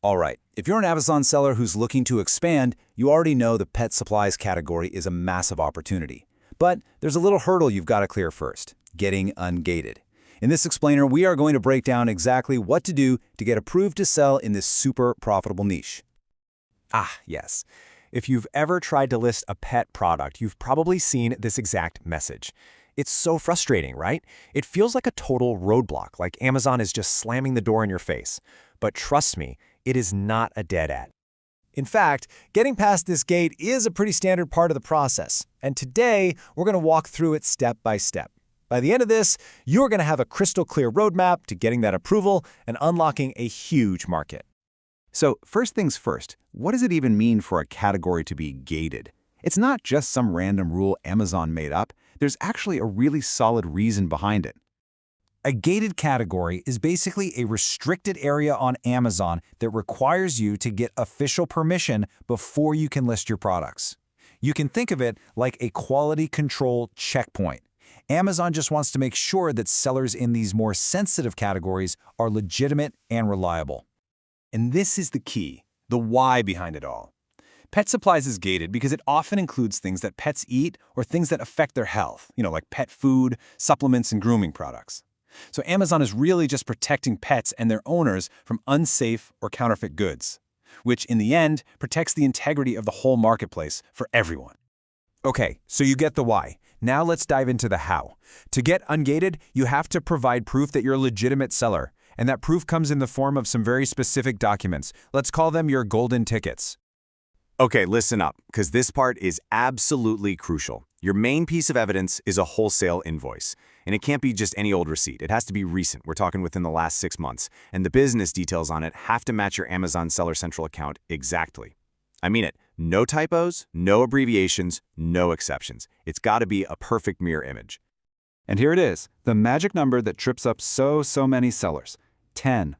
All right, if you're an Amazon seller who's looking to expand, you already know the pet supplies category is a massive opportunity. But there's a little hurdle you've got to clear first, getting ungated. In this explainer, we are going to break down exactly what to do to get approved to sell in this super profitable niche. Yes. If you've ever tried to list a pet product, you've probably seen this exact message. It's so frustrating, right? It feels like a total roadblock, like Amazon is just slamming the door in your face. But trust me, it is not a dead end. In fact, getting past this gate is a pretty standard part of the process, and today we're going to walk through it step by step. By the end of this, you're going to have a crystal clear roadmap to getting that approval and unlocking a huge market. So first things first, what does it even mean for a category to be gated? It's not just some random rule Amazon made up. There's actually a really solid reason behind it. A gated category is basically a restricted area on Amazon that requires you to get official permission before you can list your products. You can think of it like a quality control checkpoint. Amazon just wants to make sure that sellers in these more sensitive categories are legitimate and reliable. And this is the key, the why behind it all. Pet supplies is gated because it often includes things that pets eat or things that affect their health, like pet food, supplements, and grooming products. So Amazon is really just protecting pets and their owners from unsafe or counterfeit goods, which in the end protects the integrity of the whole marketplace for everyone. Okay, so you get the why. Now let's dive into the how. To get ungated, you have to provide proof that you're a legitimate seller, and that proof comes in the form of some very specific documents. Let's call them your golden tickets. Okay, listen up, because this part is absolutely crucial. Your main piece of evidence is a wholesale invoice. And it can't be just any old receipt. It has to be recent. We're talking within the last 6 months. And the business details on it have to match your Amazon Seller Central account exactly. I mean it. No typos, no abbreviations, no exceptions. It's got to be a perfect mirror image. And here it is, the magic number that trips up so many sellers, 10.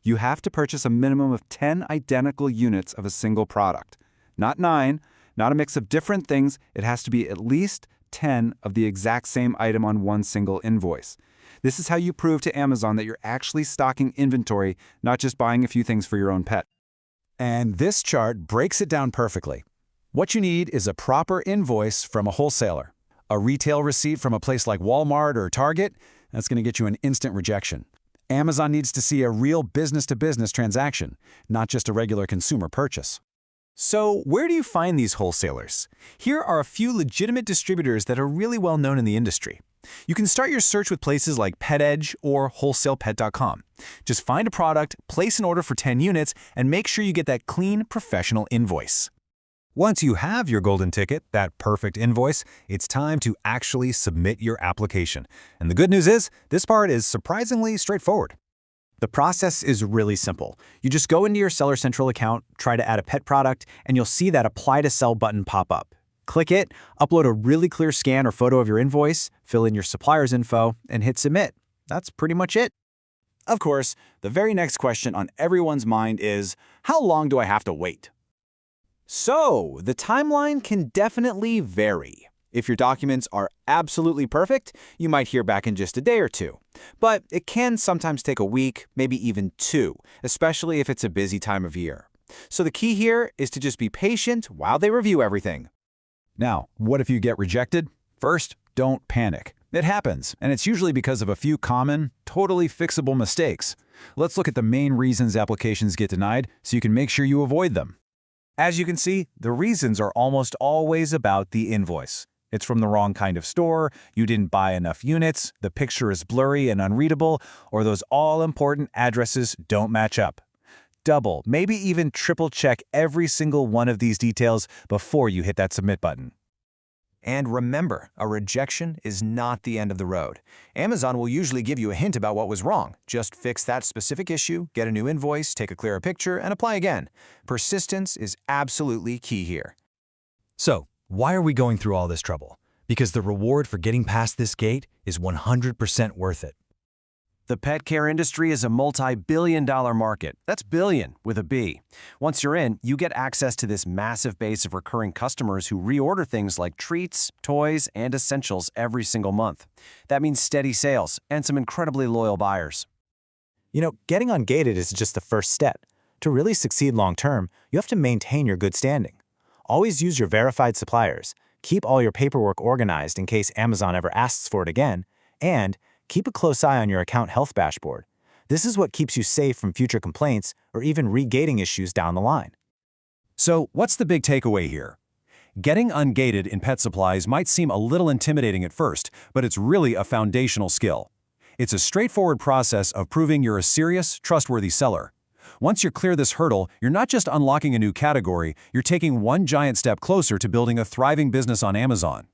You have to purchase a minimum of 10 identical units of a single product. Not 9, not a mix of different things. It has to be at least 10 of the exact same item on one single invoice. This is how you prove to Amazon that you're actually stocking inventory, not just buying a few things for your own pet. And this chart breaks it down perfectly. What you need is a proper invoice from a wholesaler. A retail receipt from a place like Walmart or Target, that's going to get you an instant rejection. Amazon needs to see a real business-to-business transaction, not just a regular consumer purchase. So where do you find these wholesalers? Here are a few legitimate distributors that are really well known in the industry. You can start your search with places like PetEdge or wholesalepet.com. Just find a product, place an order for 10 units, and make sure you get that clean, professional invoice. Once you have your golden ticket, that perfect invoice, it's time to actually submit your application. And the good news is, this part is surprisingly straightforward. The process is really simple. You just go into your Seller Central account, try to add a pet product, and you'll see that Apply to Sell button pop up. Click it, upload a really clear scan or photo of your invoice, fill in your supplier's info, and hit Submit. That's pretty much it. Of course, the very next question on everyone's mind is, how long do I have to wait? So, the timeline can definitely vary. If your documents are absolutely perfect, you might hear back in just a day or two. But it can sometimes take a week, maybe even 2, especially if it's a busy time of year. So the key here is to just be patient while they review everything. Now, what if you get rejected? First, don't panic. It happens, and it's usually because of a few common, totally fixable mistakes. Let's look at the main reasons applications get denied so you can make sure you avoid them. As you can see, the reasons are almost always about the invoice. It's from the wrong kind of store, you didn't buy enough units, the picture is blurry and unreadable, or those all-important addresses don't match up. Double, maybe even triple check every single one of these details before you hit that submit button. And remember, a rejection is not the end of the road. Amazon will usually give you a hint about what was wrong. Just fix that specific issue, get a new invoice, take a clearer picture, and apply again. Persistence is absolutely key here. So, why are we going through all this trouble? Because the reward for getting past this gate is 100% worth it. The pet care industry is a multi-billion-dollar market. That's billion with a B. Once you're in, you get access to this massive base of recurring customers who reorder things like treats, toys, and essentials every single month. That means steady sales and some incredibly loyal buyers. Getting ungated is just the first step. To really succeed long-term, you have to maintain your good standing. Always use your verified suppliers, keep all your paperwork organized in case Amazon ever asks for it again, and keep a close eye on your account health dashboard. This is what keeps you safe from future complaints or even regating issues down the line. So, what's the big takeaway here? Getting ungated in pet supplies might seem a little intimidating at first, but it's really a foundational skill. It's a straightforward process of proving you're a serious, trustworthy seller. Once you clear this hurdle, you're not just unlocking a new category, you're taking one giant step closer to building a thriving business on Amazon.